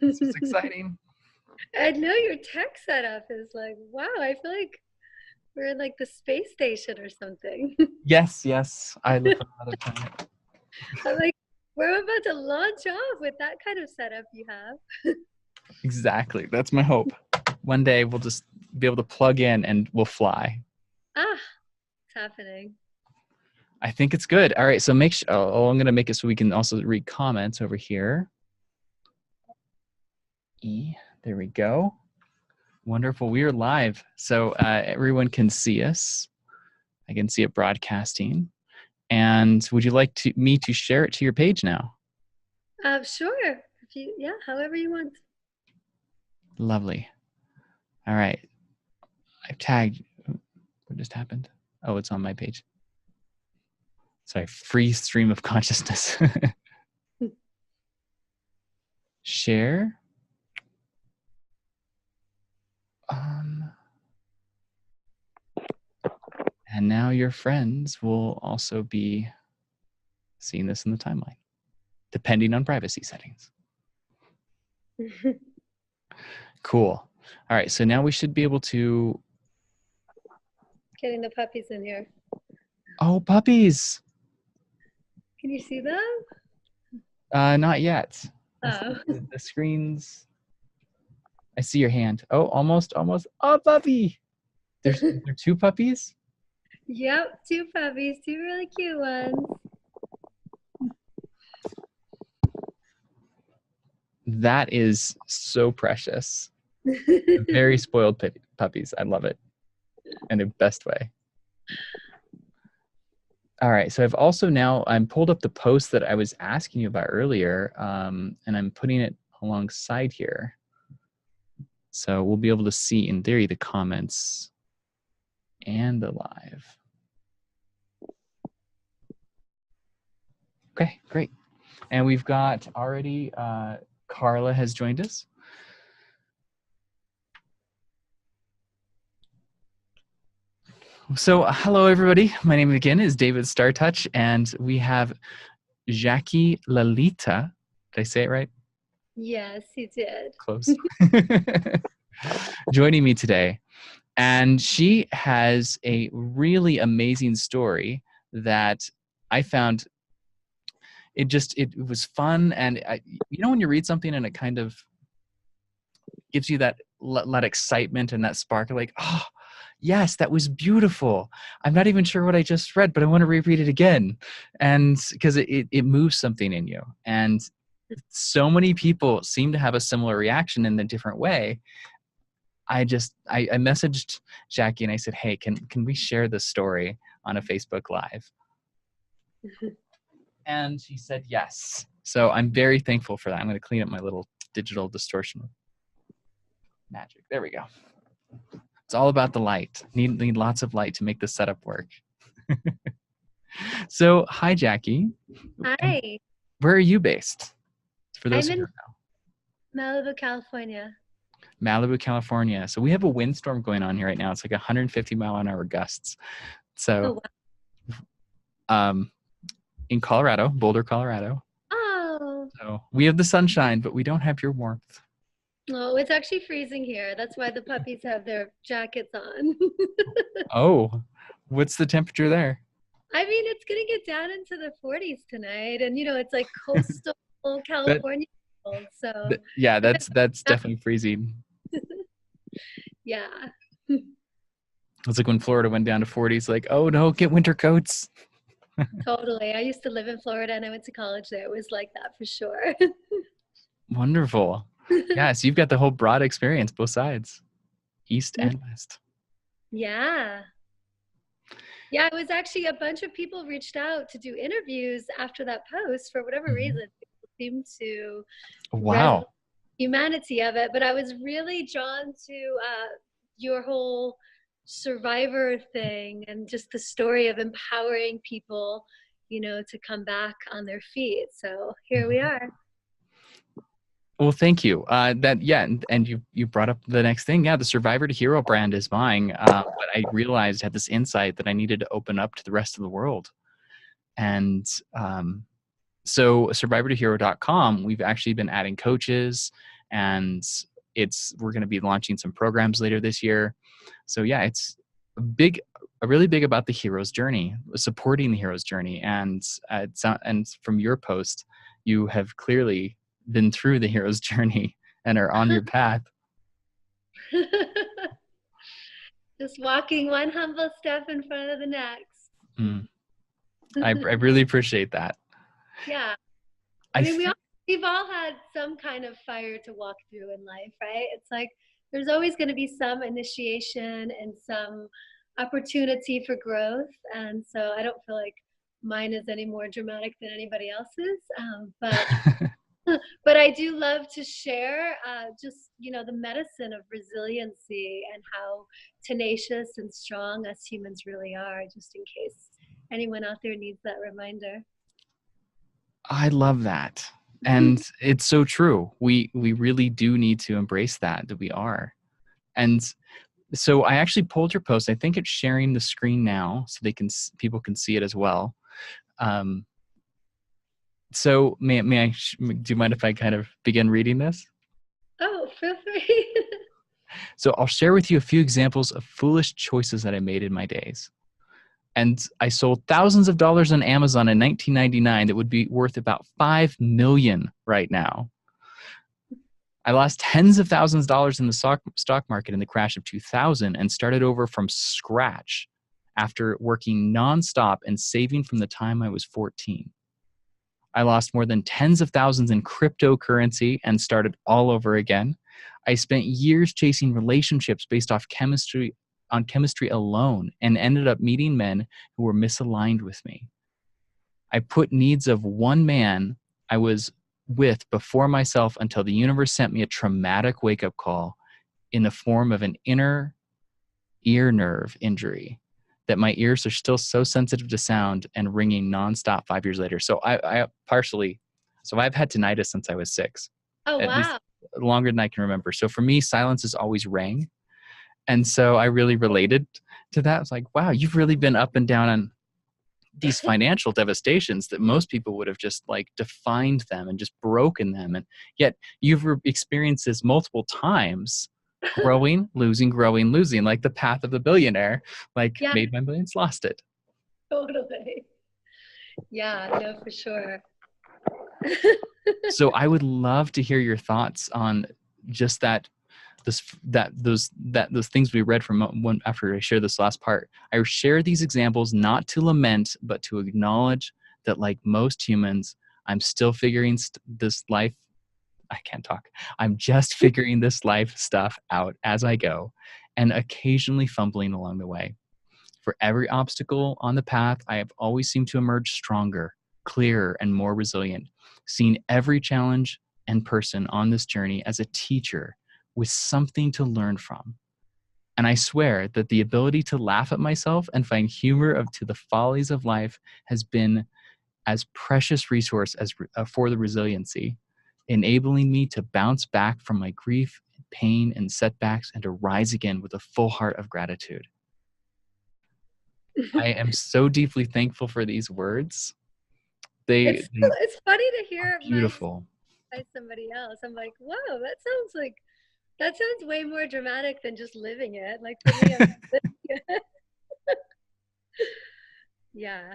This is exciting. I know your tech setup is like, wow, I feel like we're in like the space station or something. Yes, yes. I live on another planet. I'm like, we're about to launch off with that kind of setup you have. Exactly. That's my hope. One day we'll just be able to plug in and we'll fly. Ah, it's happening. I think it's good. All right. So make sure, I'm going to make it so we can also read comments over here. There we go. Wonderful. We are live. So everyone can see us. I can see it broadcasting. And would you like me to share it to your page now? Sure. If you, yeah, however you want. Lovely. All right. I've tagged. What just happened? Oh, it's on my page. Sorry. Free stream of consciousness. Share. And now your friends will also be seeing this in the timeline, depending on privacy settings. Cool. All right. So now we should be able to. Getting the puppies in here. Oh, puppies. Can you see them? Not yet. Oh. The screens. I see your hand. Oh, almost. Oh, puppy. There are two puppies? Yep, two puppies, two really cute ones. That is so precious. Very spoiled puppies. I love it in the best way. All right. So I've also now, I'm pulled up the post that I was asking you about earlier, and I'm putting it alongside here. So we'll be able to see, in theory, the comments and the live. Okay, great. And we've got already, Carla has joined us. So hello, everybody. My name again is David Startouch, and we have Jacqui Lalita. Did I say it right? Yes, you did. Close. Joining me today. And she has a really amazing story that I found. It was fun. And when you read something and it kind of gives you that excitement and that spark of like, oh, yes, that was beautiful. I'm not even sure what I just read, but I want to reread it again. And because it moves something in you. And so many people seem to have a similar reaction in a different way. I messaged Jacqui and I said, hey, can we share this story on a Facebook Live? And she said yes. So I'm very thankful for that. I'm going to clean up my little digital distortion magic. There we go. It's all about the light. Need lots of light to make the setup work. So, hi, Jacqui. Hi. Where are you based? For those I'm who in Malibu, California. Malibu, California. So we have a windstorm going on here right now. It's like 150 mile an hour gusts. So, in Colorado, Boulder, Colorado. Oh. So we have the sunshine, but we don't have your warmth. Oh, it's actually freezing here. That's why the puppies have their jackets on. Oh, what's the temperature there? I mean, it's going to get down into the 40s tonight. And, it's like coastal California. So yeah, that's definitely freezing. Yeah. It's like when Florida went down to 40, it's like, oh no, get winter coats. Totally. I used to live in Florida and I went to college there. It was like that for sure. Wonderful. Yeah, so you've got the whole broad experience, both sides, east and west. Yeah. Yeah, it was actually a bunch of people reached out to do interviews after that post for whatever reason. People seemed to wow humanity of it, but I was really drawn to your whole survivor thing and just the story of empowering people, to come back on their feet. So here we are. Well, thank you. And you brought up the next thing. Yeah, the Survivor to Hero brand is mine. But I realized, had this insight that I needed to open up to the rest of the world, and So survivortohero.com, we've actually been adding coaches, and we're going to be launching some programs later this year. So yeah, it's really big about the hero's journey, supporting the hero's journey. And and from your post, you have clearly been through the hero's journey and are on your path. Just walking one humble step in front of the next. I really appreciate that. Yeah. I mean, we've all had some kind of fire to walk through in life, right? It's like there's always going to be some initiation and some opportunity for growth. And so I don't feel like mine is any more dramatic than anybody else's. But I do love to share just, the medicine of resiliency and how tenacious and strong us humans really are, just in case anyone out there needs that reminder. I love that. And it's so true. We really do need to embrace that we are. And so I actually pulled your post. I think it's sharing the screen now so people can see it as well. So do you mind if I kind of begin reading this? Oh, feel free. So I'll share with you a few examples of foolish choices that I made in my days. And I sold thousands of dollars on Amazon in 1999 that would be worth about $5 million right now. I lost tens of thousands of dollars in the stock market in the crash of 2000 and started over from scratch after working nonstop and saving from the time I was 14. I lost more than tens of thousands in cryptocurrency and started all over again. I spent years chasing relationships based off chemistry alone and ended up meeting men who were misaligned with me. I put needs of one man I was with before myself until the universe sent me a traumatic wake-up call in the form of an inner ear nerve injury that my ears are still so sensitive to sound and ringing nonstop 5 years later. So I've had tinnitus since I was 6. Oh, at least wow. longer than I can remember. So for me, silence has always rang. And so I really related to that. It's like, wow, you've really been up and down on these financial devastations that most people would have just like defined them and just broken them. And yet you've experienced this multiple times, growing, losing, like the path of the billionaire, like Yeah, made my millions, lost it. totally. Yeah, no, for sure. So I would love to hear your thoughts on just those things we read from one after I share this last part. I share these examples not to lament, but to acknowledge that, like most humans, I'm still figuring this life. I can't talk. I'm just figuring this life stuff out as I go, and occasionally fumbling along the way. For every obstacle on the path, I have always seemed to emerge stronger, clearer, and more resilient, seeing every challenge and person on this journey as a teacher with something to learn from. And I swear that the ability to laugh at myself and find humor to the follies of life has been as precious resource as for the resiliency, enabling me to bounce back from my grief, pain, and setbacks and to rise again with a full heart of gratitude. I am so deeply thankful for these words. It's funny to hear beautiful by somebody else. I'm like, whoa, that sounds way more dramatic than just living it. Like for me, I'm living it. Yeah.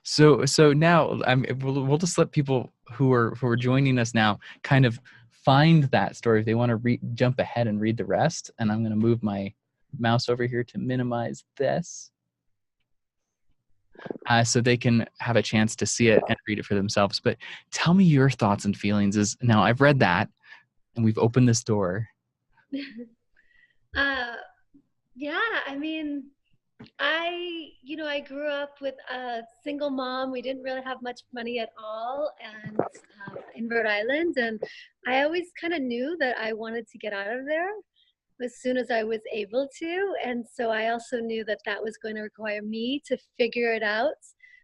So now we'll just let people who are joining us now kind of find that story if they want to jump ahead and read the rest. And I'm going to move my mouse over here to minimize this. So they can have a chance to see it and read it for themselves. But tell me your thoughts and feelings. Now I've read that and we've opened this door. Yeah, I mean, I grew up with a single mom. We didn't really have much money at all, and in Rhode Island, and I always kind of knew that I wanted to get out of there as soon as I was able to. And so I also knew that that was going to require me to figure it out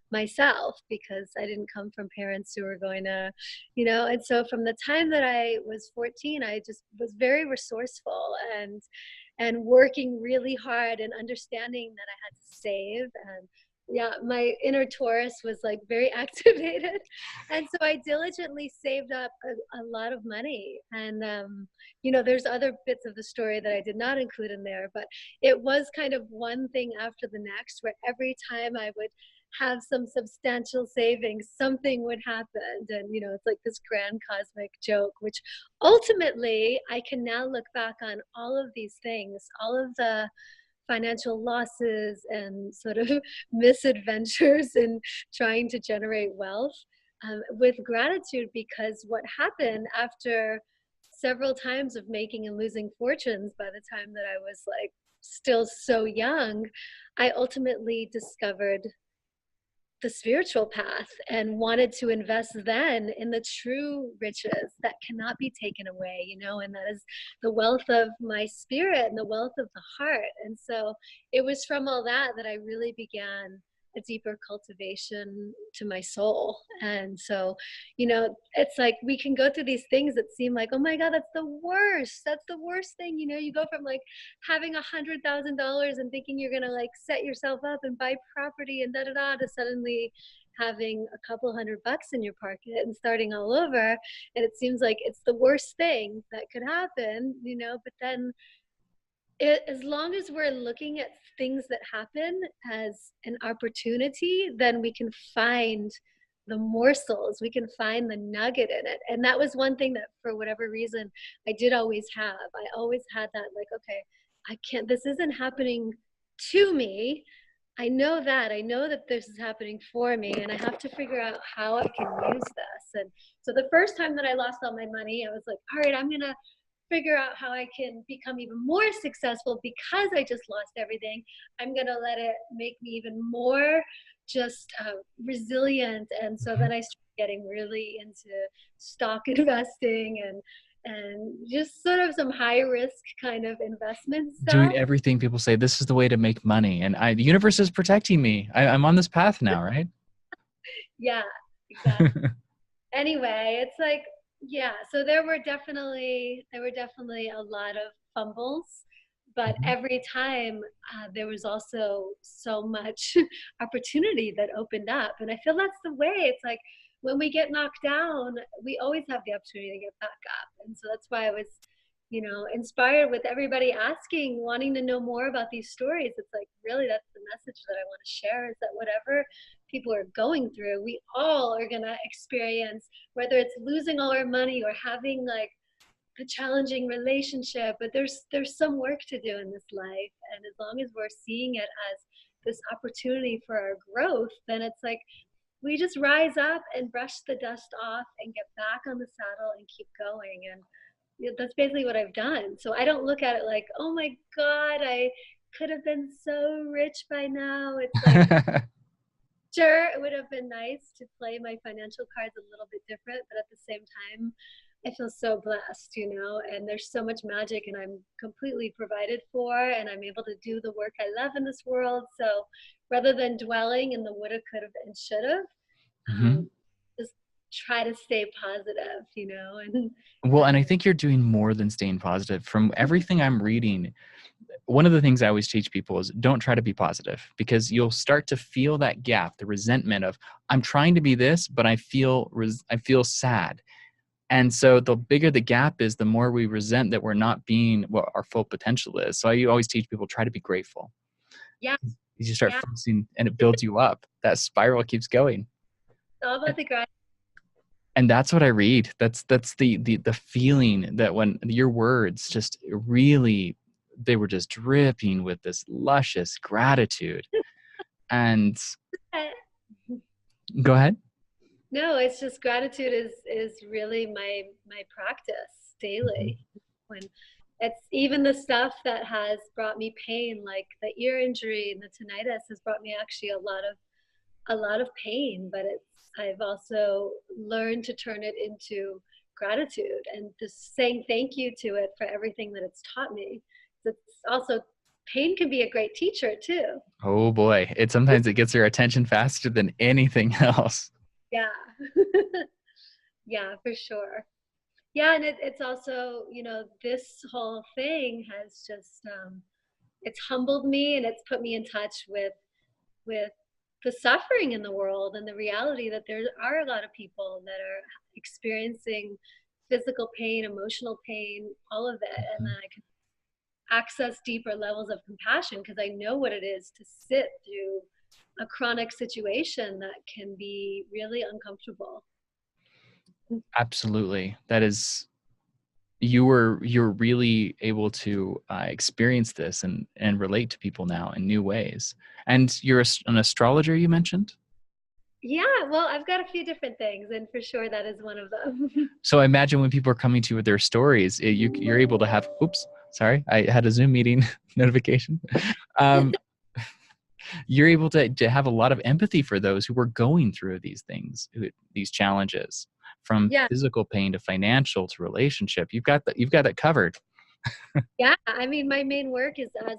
myself, because I didn't come from parents who were going to, and so from the time that I was 14, I just was very resourceful and working really hard and understanding that I had to save and Yeah, my inner Taurus was like very activated. And so I diligently saved up a lot of money. And, there's other bits of the story that I did not include in there, but it was kind of one thing after the next where every time I would have some substantial savings, something would happen. And, it's like this grand cosmic joke, which ultimately I can now look back on all of these things, all of the financial losses and sort of misadventures in trying to generate wealth with gratitude, because what happened after several times of making and losing fortunes by the time that I was like still so young, I ultimately discovered the spiritual path and wanted to invest then in the true riches that cannot be taken away, and that is the wealth of my spirit and the wealth of the heart. And so it was from all that that I really began a deeper cultivation to my soul. And so, it's like we can go through these things that seem like, oh my God, that's the worst. That's the worst thing. You go from like having $100,000 and thinking you're gonna like set yourself up and buy property and da da da to suddenly having a couple $100 in your pocket and starting all over. And it seems like it's the worst thing that could happen, but then as long as we're looking at things that happen as an opportunity, then we can find the morsels, we can find the nugget in it. And that was one thing that, for whatever reason, I did always have. I always had that, like, okay, I can't, this isn't happening to me. I know that this is happening for me, and I have to figure out how I can use this. And so the first time that I lost all my money, I was like, all right, I'm going to figure out how I can become even more successful because I just lost everything. I'm going to let it make me even more just resilient. And so then I started getting really into stock investing and just sort of some high risk kind of investment Doing stuff. everything people say, this is the way to make money. And the universe is protecting me. I'm on this path now, right? Yeah, exactly. Anyway, it's like, yeah, so there were definitely a lot of fumbles, but Mhm. every time there was also so much opportunity that opened up. And I feel that's the way. It's like when we get knocked down, we always have the opportunity to get back up. And so that's why I was, inspired with everybody asking, wanting to know more about these stories. It's like, really, that's the message that I want to share, is that whatever people are going through, we all are going to experience, whether it's losing all our money or having like a challenging relationship. But there's some work to do in this life, and as long as we're seeing it as this opportunity for our growth, then it's like we just rise up and brush the dust off and get back on the saddle and keep going. And that's basically what I've done. So I don't look at it like, oh my God, I could have been so rich by now. It's like, sure, it would have been nice to play my financial cards a little bit different, but at the same time, I feel so blessed, and there's so much magic, and I'm completely provided for, and I'm able to do the work I love in this world. So rather than dwelling in the woulda, coulda, and shoulda, Mhm. just try to stay positive, and Well, and I uh, think you're doing more than staying positive. From everything I'm reading, one of the things I always teach people is don't try to be positive, because you'll start to feel that gap, the resentment of, I'm trying to be this, but I feel sad. And so the bigger the gap is, the more we resent that we're not being what our full potential is. So I always teach people, try to be grateful. yeah, You start yeah, focusing and it builds you up. That spiral keeps going. it's all about the gratitude. And that's what I read. That's the feeling that when your words just really, they were just dripping with this luscious gratitude. And go ahead. No, it's just gratitude is really my practice Mhm. daily. When it's even the stuff that has brought me pain, like the ear injury and the tinnitus, has brought me actually a lot of pain, but I've also learned to turn it into gratitude and just saying thank you to it for everything that it's taught me. So it's also, pain can be a great teacher too. Oh boy, sometimes it gets your attention faster than anything else. Yeah. Yeah, for sure. Yeah, and it's also, this whole thing has just it's humbled me, and it's put me in touch with the suffering in the world and the reality that there are a lot of people that are experiencing physical pain, emotional pain, all of it. And Mhm. then I can access deeper levels of compassion because I know what it is to sit through a chronic situation that can be really uncomfortable. Absolutely. That is, you're really able to experience this and relate to people now in new ways. And you're an astrologer, you mentioned. Yeah, well, I've got a few different things, and for sure that is one of them. So I imagine when people are coming to you with their stories, you're able to have. Oops, sorry, I had a Zoom meeting notification. Um, you're able to have a lot of empathy for those who are going through these things, these challenges, from Yeah, physical pain to financial to relationship. You've got that covered. yeah. I mean, my main work is as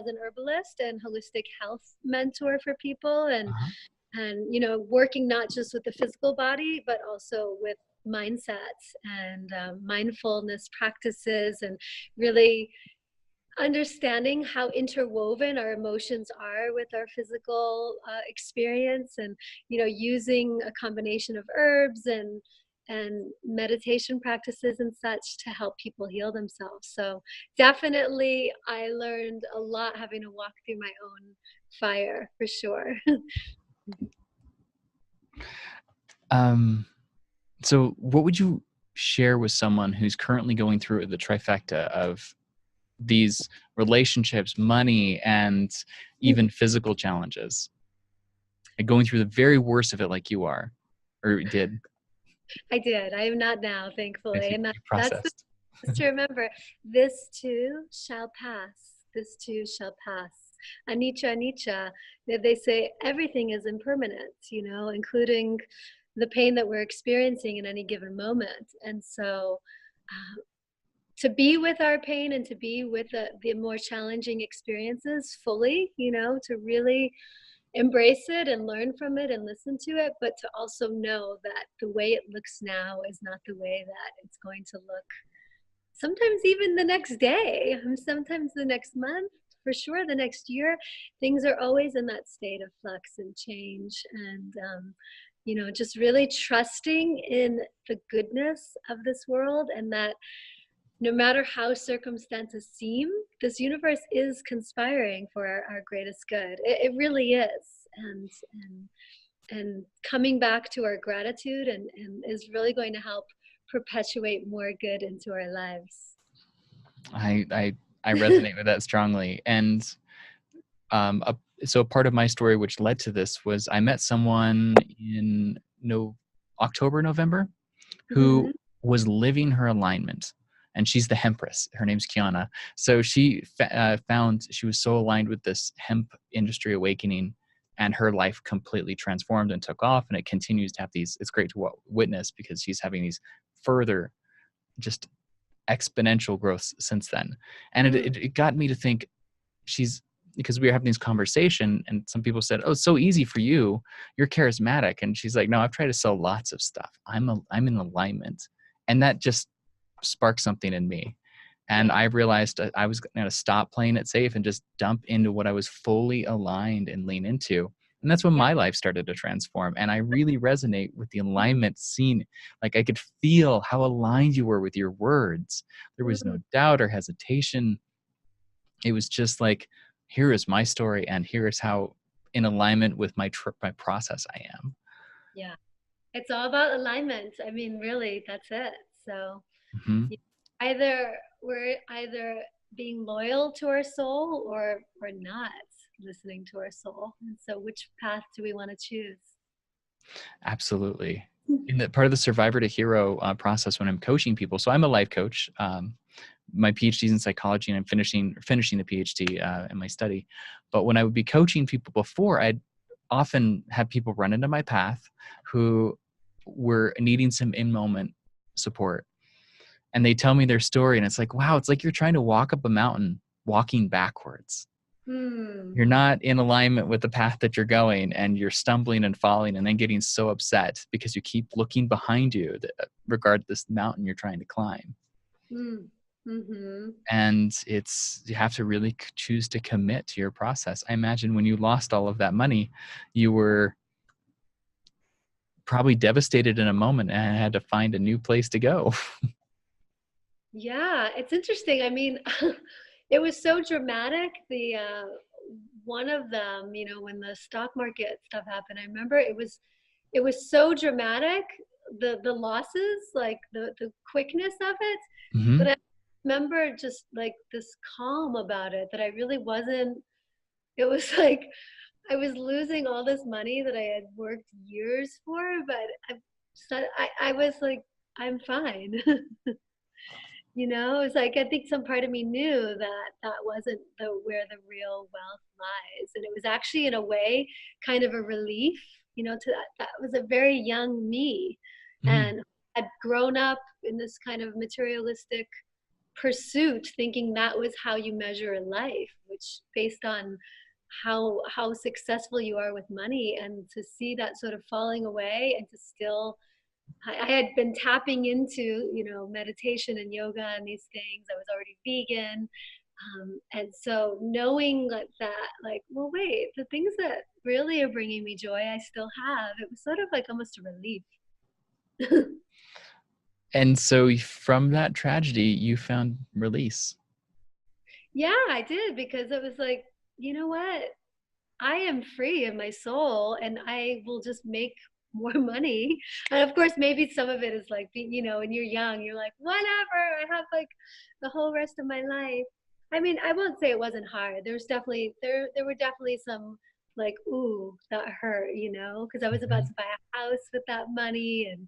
an herbalist and holistic health mentor for people, Uh-huh. and working not just with the physical body, but also with mindsets and mindfulness practices, and really understanding how interwoven our emotions are with our physical experience, and using a combination of herbs and meditation practices and such to help people heal themselves. So definitely I learned a lot having to walk through my own fire, for sure. Um, so what would you share with someone who's currently going through the trifecta of these relationships, money, and even physical challenges, and going through the very worst of it like you are, or did, I did. I am not now, as thankfully. you, And you that's the processed? just to remember, this too shall pass. This too shall pass. Anicca, anicca. They say everything is impermanent, including the pain that we're experiencing in any given moment. And so to be with our pain and to be with the more challenging experiences fully, to really embrace it and learn from it and listen to it, but to also know that the way it looks now is not the way that it's going to look sometimes even the next day, sometimes the next month, for sure the next year. Things are always in that state of flux and change, and just really trusting in the goodness of this world, and that no matter how circumstances seem, this universe is conspiring for our greatest good. It really is. And coming back to our gratitude and is really going to help perpetuate more good into our lives. I resonate with that strongly. And um, a, so a part of my story which led to this was I met someone in October, November, who Hmm. was living her alignment. And she's the hempress. Her name's Kiana. So she found she was so aligned with this hemp industry awakening, and her life completely transformed and took off. And it continues to have these. It's great to witness because she's having these further just exponential growth since then. And it got me to think, she's, because we were having this conversation and some people said, oh, it's so easy for you, you're charismatic. And she's like, no, I've tried to sell lots of stuff. I'm in alignment. And that just sparked something in me. And Yeah. I realized I was going to stop playing it safe and just dump into what I was fully aligned and lean into. And that's when Yeah. my life started to transform. And I really resonate with the alignment scene. Like I could feel how aligned you were with your words. There was no Mm. doubt or hesitation. It was just like, here is my story, and here is how in alignment with my process I am. Yeah. It's all about alignment. I mean, really, that's it. So Hmm. you- we're either being loyal to our soul or not listening to our soul. And so which path do we want to choose? Absolutely. In the part of the survivor to hero process when I'm coaching people, so I'm a life coach. My PhD is in psychology, and I'm finishing the PhD in my study. But when I would be coaching people before, I'd often have people run into my path who were needing some in moment support, and they tell me their story, and it's like, wow, it's like you're trying to walk up a mountain walking backwards. Hmm. You're not in alignment with the path that you're going, and you're stumbling and falling and then getting so upset because you keep looking behind you regard this mountain you're trying to climb. Hmm. Mm-hmm. And you have to really choose to commit to your process. I imagine when you lost all of that money, you were probably devastated in a moment and had to find a new place to go. Yeah, it's interesting. I mean, it was so dramatic. The one of them, you know, when the stock market stuff happened, I remember it was so dramatic, the losses, like the quickness of it. But Hmm. I remember just like this calm about it that I really wasn't. It was like I was losing all this money that I had worked years for, but I was like, I'm fine. You know, it's like I think some part of me knew that that wasn't the where the real wealth lies, and it was actually in a way kind of a relief, you know, to that was a very young me, Hmm. and had grown up in this kind of materialistic pursuit, thinking that was how you measure a life, which based on how successful you are with money, and to see that sort of falling away, and to still I had been tapping into, you know, meditation and yoga and these things. I was already vegan. And so knowing that, like, well, wait, the things that really are bringing me joy, I still have, it was sort of like almost a relief. And so from that tragedy, you found release. Yeah, I did, because it was like, you know what? I am free in my soul, and I will just make more money. And of course, maybe some of it is like, you know, when you're young, you're like, whatever, I have like the whole rest of my life. I mean, I won't say it wasn't hard. There was definitely, there were definitely some like, ooh, that hurt, you know, because I was about Mhm. to buy a house with that money. And,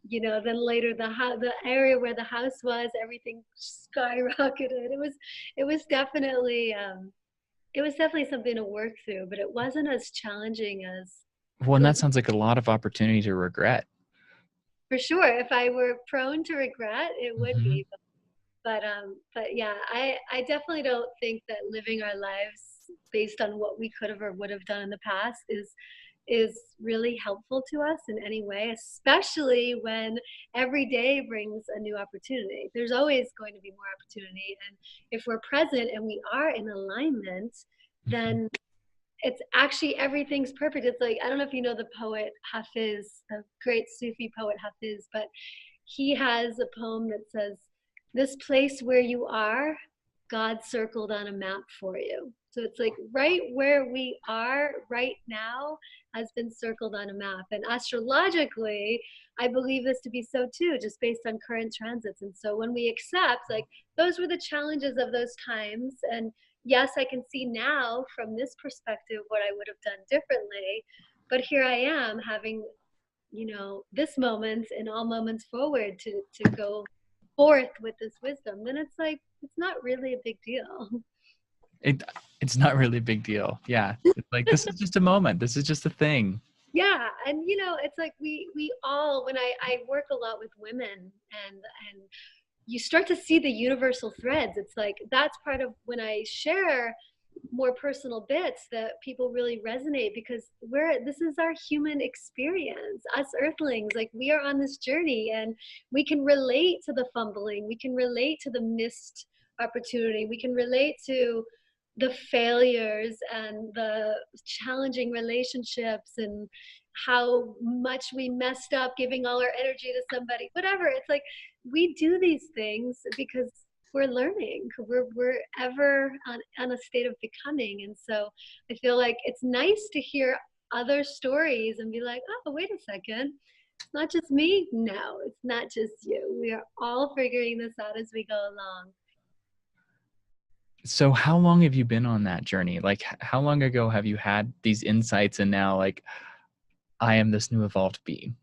you know, then later the area where the house was, everything skyrocketed. It was definitely, it was definitely something to work through, but it wasn't as challenging as Well, and it that was. sounds like a lot of opportunity to regret. For sure, if I were prone to regret, it would Hmm. be. But yeah, I definitely don't think that living our lives based on what we could have or would have done in the past is really helpful to us in any way, especially when every day brings a new opportunity. There's always going to be more opportunity, and if we're present and we are in alignment, Hmm. then it's actually everything's perfect. It's like, I don't know if you know the poet Hafiz, the great Sufi poet Hafiz, but he has a poem that says, "This place where you are, God circled on a map for you." So it's like right where we are right now has been circled on a map. And astrologically, I believe this to be so too, just based on current transits. And so when we accept, like, those were the challenges of those times. And yes, I can see now from this perspective what I would have done differently. But here I am having, you know, this moment and all moments forward to go forth with this wisdom. Then it's like, it's not really a big deal. It, it's not really a big deal. Yeah. It's like, this is just a moment. This is just a thing. Yeah, and you know, it's like we all, when I work a lot with women, and you start to see the universal threads. It's like that's part of when I share more personal bits that people really resonate, because this is our human experience, us earthlings. Like, we are on this journey, and we can relate to the fumbling, we can relate to the missed opportunity, we can relate to the failures and the challenging relationships, and how much we messed up giving all our energy to somebody, whatever. It's like we do these things because we're learning, we're ever on a state of becoming. And so I feel like it's nice to hear other stories and be like, oh, wait a second, it's not just me. No, it's not just you. We are all figuring this out as we go along. So how long have you been on that journey? Like, how long ago have you had these insights and now, like, I am this new evolved being?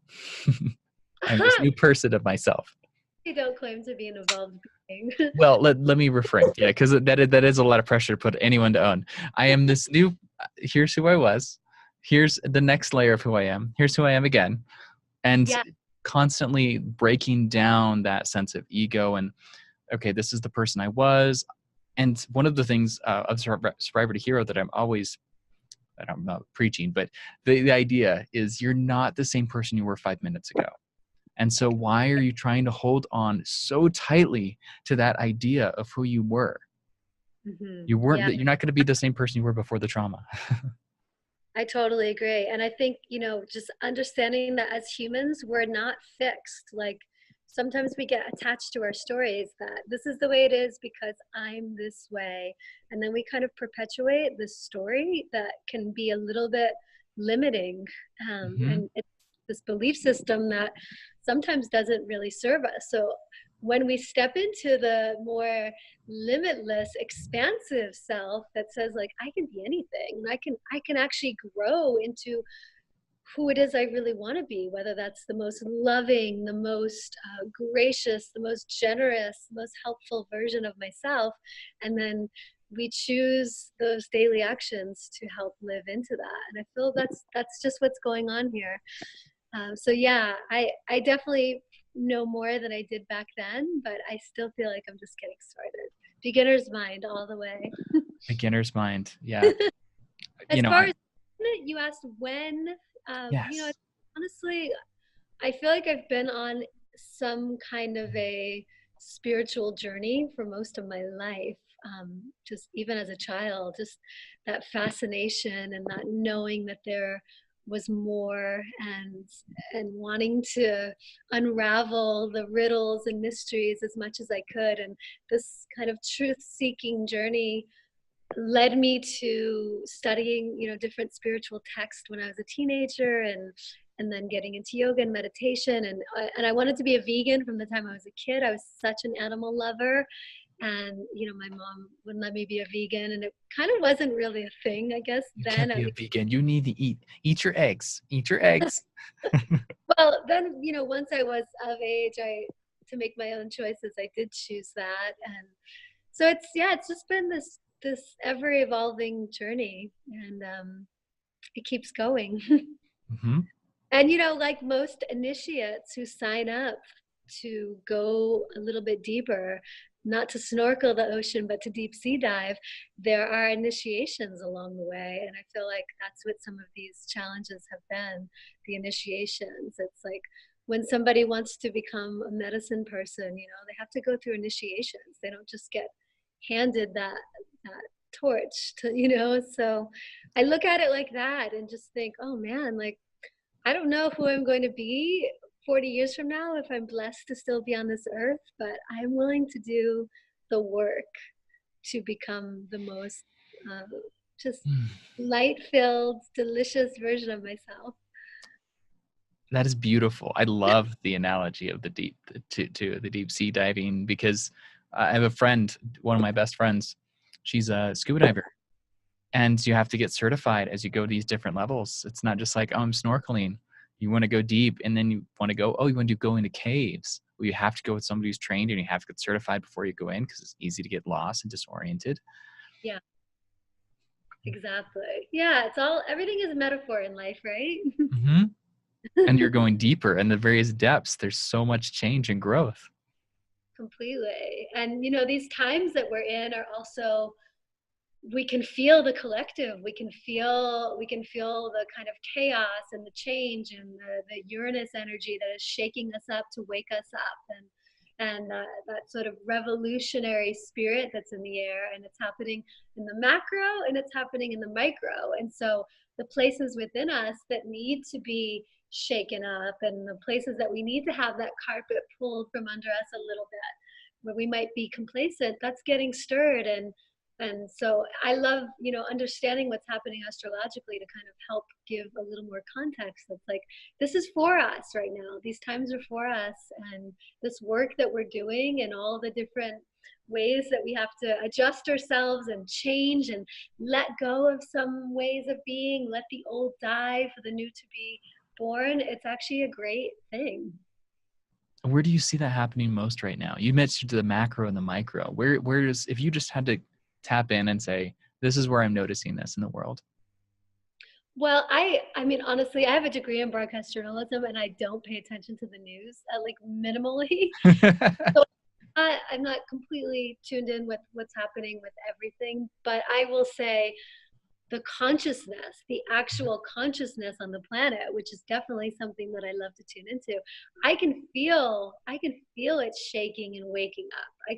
I'm this new person of myself. I don't claim to be an evolved being. Well, let me reframe. Yeah, because that is a lot of pressure to put anyone to own. I am this new. Here's who I was. Here's the next layer of who I am. Here's who I am again, and Yeah. constantly breaking down that sense of ego and, okay, this is the person I was. And one of the things of Survivor to Hero that I'm always, I'm not preaching, but the idea is you're not the same person you were 5 minutes ago. And so why are you trying to hold on so tightly to that idea of who you were? You weren't, Yeah, you're not going to be the same person you were before the trauma. I totally agree. And I think, just understanding that as humans, we're not fixed. Like sometimes we get attached to our stories that this is the way it is because I'm this way. And then we kind of perpetuate this story that can be a little bit limiting. Hmm. And it's this belief system that sometimes doesn't really serve us. So when we step into the more limitless, expansive self that says like I can be anything and I can actually grow into who it is I really want to be, whether that's the most loving, the most gracious, the most generous, the most helpful version of myself. And then we choose those daily actions to help live into that. And I feel that's just what's going on here. So yeah, I definitely know more than I did back then, but I still feel like I'm just getting started. Beginner's mind all the way. Beginner's mind. Yeah. As far I, as you asked when, yes. honestly, I feel like I've been on some kind of a spiritual journey for most of my life. Just even as a child, just that fascination and that knowing that there was more and wanting to unravel the riddles and mysteries as much as I could. And this kind of truth-seeking journey led me to studying different spiritual texts when I was a teenager and then getting into yoga and meditation and I wanted to be a vegan from the time I was a kid. I was such an animal lover and my mom wouldn't let me be a vegan and it kind of wasn't really a thing I guess You then can't at be a least. vegan. You need to eat your eggs. Eat your eggs. Well then once I was of age I to make my own choices I did choose that and so it's just been this ever evolving journey and it keeps going. Hmm. And like most initiates who sign up to go a little bit deeper, not to snorkel the ocean, but to deep sea dive, there are initiations along the way. And I feel like that's what some of these challenges have been, the initiations. It's like when somebody wants to become a medicine person, they have to go through initiations. They don't just get handed that torch to, so I look at it like that and just think, oh man, like I don't know who I'm going to be 40 years from now if I'm blessed to still be on this earth, but I'm willing to do the work to become the most uh, just light filled, delicious version of myself. That is beautiful. I love the analogy of the deep to the deep sea diving because I have a friend, one of my best friends. She's a scuba diver, and you have to get certified as you go to these different levels. It's not just like, oh, I'm snorkeling. You want to go deep, and then you want to go, oh, you want to go into caves. Well, you have to go with somebody who's trained, and you have to get certified before you go in because it's easy to get lost and disoriented. Yeah, exactly. Yeah, everything is a metaphor in life, right? Hmm. And you're going deeper in the various depths. There's so much change and growth. Completely. And these times that we're in are also we can feel the collective we can feel the kind of chaos and the change and the Uranus energy that is shaking us up to wake us up and that sort of revolutionary spirit that's in the air and it's happening in the macro and it's happening in the micro and so the places within us that need to be shaken up and the places that we need to have that carpet pulled from under us a little bit where we might be complacent that's getting stirred and so I love, understanding what's happening astrologically to kind of help give a little more context. That's like, this is for us right now. These times are for us. And this work that we're doing and all the different ways that we have to adjust ourselves and change and let go of some ways of being, let the old die for the new to be born. It's actually a great thing. Where do you see that happening most right now? You mentioned the macro and the micro. Where is, if you just had to tap in and say, this is where I'm noticing this in the world? Well, I mean, honestly, I have a degree in broadcast journalism, and I don't pay attention to the news, like minimally. So I'm not completely tuned in with what's happening with everything, but I will say the consciousness, the actual consciousness on the planet, which is definitely something that I love to tune into. I can feel it shaking and waking up.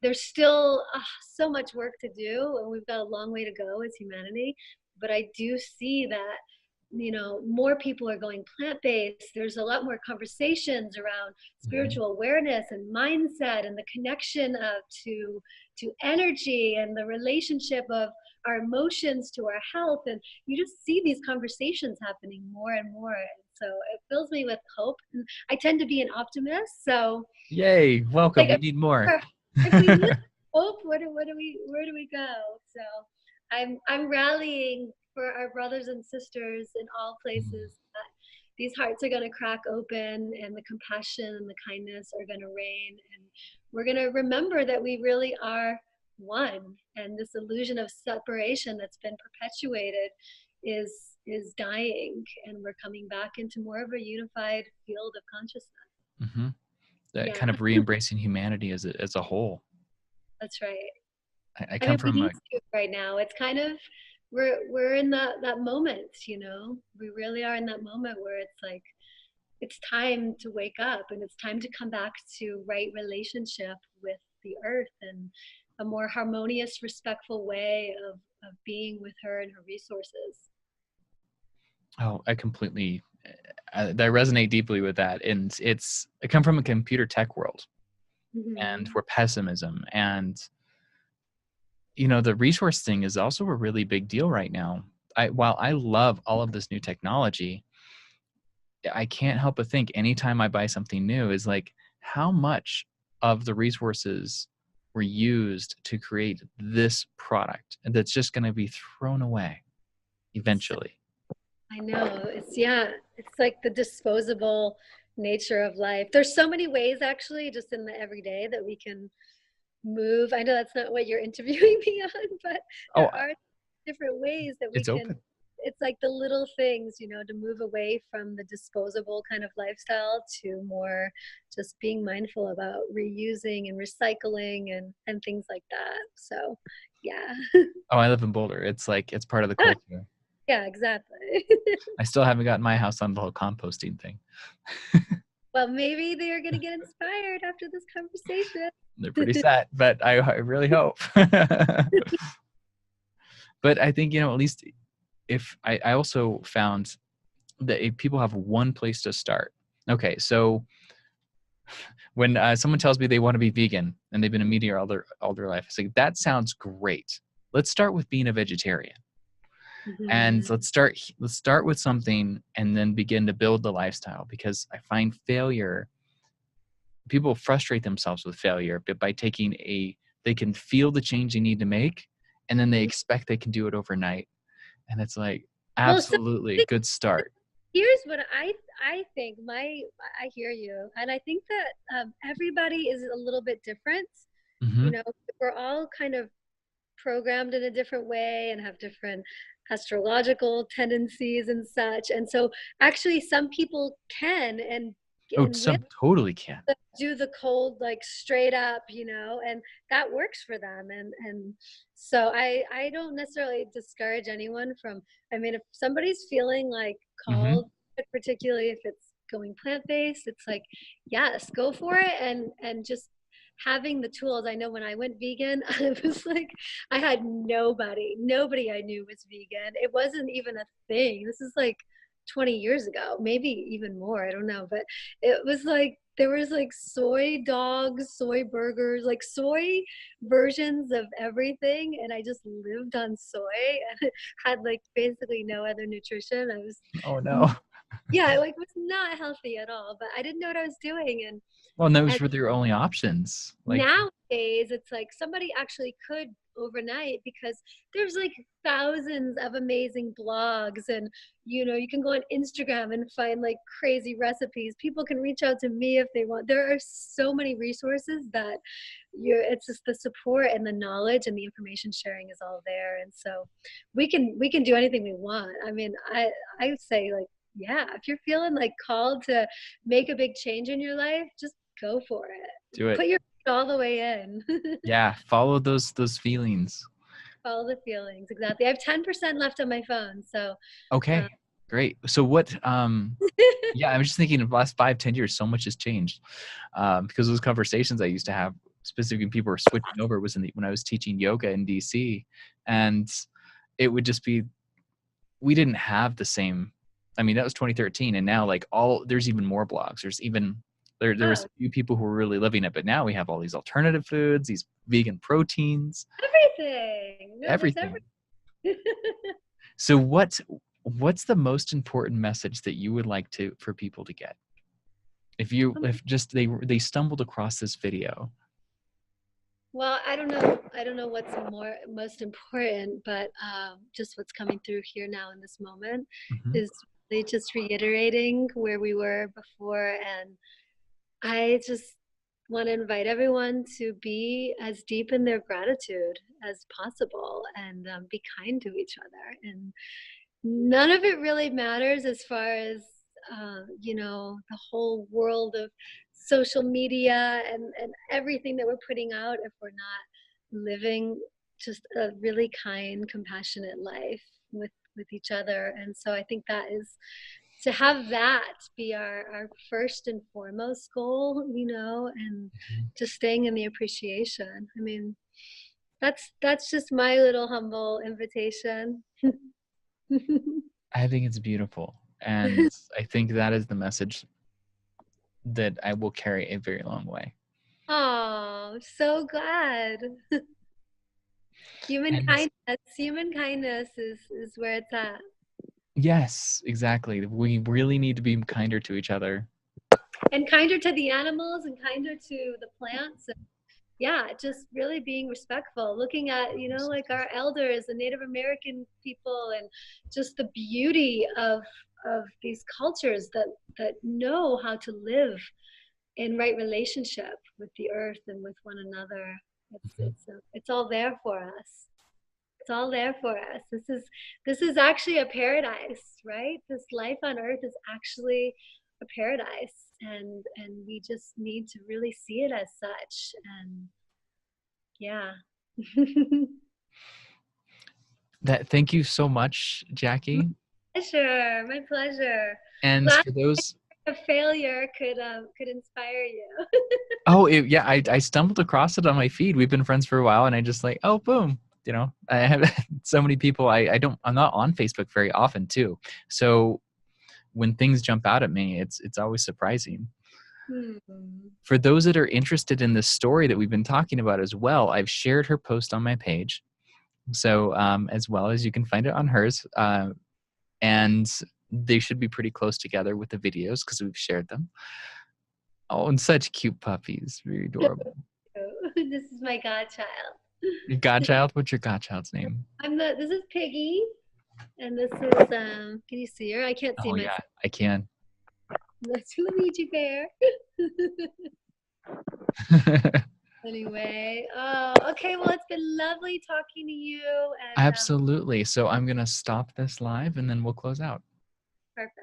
There's still so much work to do, and we've got a long way to go as humanity. But I do see that, more people are going plant-based. There's a lot more conversations around spiritual awareness and mindset and the connection to energy and the relationship of our emotions to our health. And you just see these conversations happening more and more. And so it fills me with hope. And I tend to be an optimist. So Yay, welcome. We need more. If we lose hope, where do we go? So I'm rallying for our brothers and sisters in all places, that these hearts are going to crack open, and the compassion and the kindness are going to reign, and we're going to remember that we really are one, and this illusion of separation that's been perpetuated is dying, and we're coming back into more of a unified field of consciousness. That kind of re-embracing humanity as a whole. That's right. I come from we need to right now. It's kind of, we're in that moment, we really are in that moment where it's like, it's time to wake up, and it's time to come back to right relationship with the earth, and a more harmonious, respectful way of being with her and her resources. Oh, I resonate deeply with that. And I come from a computer tech world, and we're pessimism, and the resource thing is also a really big deal right now. While I love all of this new technology, I can't help but think anytime I buy something new is like, how much of the resources were used to create this product, and that's just going to be thrown away eventually. I know. It's like the disposable nature of life. There's so many ways, actually, just in the everyday, that we can move. I know that's not what you're interviewing me on, but there are different ways that we can. Open. It's like the little things, to move away from the disposable kind of lifestyle to more just being mindful about reusing and recycling and things like that. So, yeah. Oh, I live in Boulder. It's like, it's part of the culture. Yeah, exactly. I still haven't gotten my house on the whole composting thing. Well, maybe they're going to get inspired after this conversation. They're pretty sad, but I really hope. But I think, at least if I also found that if people have one place to start. Okay, so when someone tells me they want to be vegan and they've been a meat eater all their life, it's like, that sounds great. Let's start with being a vegetarian. And let's start with something and then begin to build the lifestyle, because I find people frustrate themselves with failure, but by they can feel the change they need to make, and then they expect they can do it overnight. And it's like, absolutely, good start. Here's what I think. I hear you, and I think that everybody is a little bit different. We're all kind of programmed in a different way and have different astrological tendencies and such. And so actually some people can some totally can do the cold, like straight up, and that works for them. And so I don't necessarily discourage anyone from, if somebody's feeling like called, particularly if it's going plant-based, it's like, yes, go for it. And just having the tools. I know when I went vegan, I was like, I had nobody I knew was vegan. It wasn't even a thing. This is like 20 years ago, maybe even more. I don't know. But it was like, there was like soy dogs, soy burgers, like soy versions of everything. And I just lived on soy and had like basically no other nutrition. I was, oh no. Yeah, like was not healthy at all, but I didn't know what I was doing. And those were their only options. Like, nowadays, it's like somebody actually could overnight, because there's like thousands of amazing blogs, and you can go on Instagram and find like crazy recipes. People can reach out to me if they want. There are so many resources that it's just the support and the knowledge and the information sharing is all there, and so we can do anything we want. I would say, like, yeah, if you're feeling like called to make a big change in your life, just go for it. Do it. Put your all the way in. Yeah, follow those feelings. Follow the feelings. Exactly. I have 10% left on my phone. So, Okay, great. So what, yeah, I was just thinking in the last 5-10 years, so much has changed. Because those conversations I used to have, specifically when people were switching over, was when I was teaching yoga in DC. And it would just be, we didn't have the same, I mean, that was 2013. And now like there's even more blogs. There's even, there was oh, a few people who were really living it, but now we have all these alternative foods, these vegan proteins, everything. No, there's everything. everything. So what's the most important message that you would like for people to get? If just they stumbled across this video. Well, I don't know what's most important, but just what's coming through here now in this moment Mhm. is they just reiterating where we were before, and I just want to invite everyone to be as deep in their gratitude as possible, and be kind to each other. And none of it really matters as far as the whole world of social media and everything that we're putting out if we're not living just a really kind, compassionate life with each other. And so I think that is to have that be our first and foremost goal, and Mhm. just staying in the appreciation. I mean, that's just my little humble invitation. I think it's beautiful. And I think that is the message that I will carry a very long way. Oh, so glad. And Human kindness is where it's at. yes, exactly. We really need to be kinder to each other. And kinder to the animals and kinder to the plants. And yeah, just really being respectful, looking at, like our elders, the Native American people, and just the beauty of these cultures that know how to live in right relationship with the earth and with one another. Mhm. It's all there for us. It's all there for us. This is actually a paradise, right? This life on earth is actually a paradise, and we just need to really see it as such. And yeah. Thank you so much, Jackie. My pleasure. And Glad for those, a failure could inspire you. oh yeah, I stumbled across it on my feed. We've been friends for a while, and I just like, oh boom, I have so many people. I'm not on Facebook very often too. So when things jump out at me, it's always surprising. Hmm. For those that are interested in this story that we've been talking about as well, I've shared her post on my page. So as well as you can find it on hers, and they should be pretty close together with the videos because we've shared them. Oh, and such cute puppies, very adorable. This is my godchild. Your godchild? What's your godchild's name? This is Piggy, and this is can you see her? I can't see Oh yeah, myself. I can. That's Luigi Bear. Anyway, oh, okay. Well, it's been lovely talking to you, and Absolutely. So I'm gonna stop this live and then we'll close out. perfect.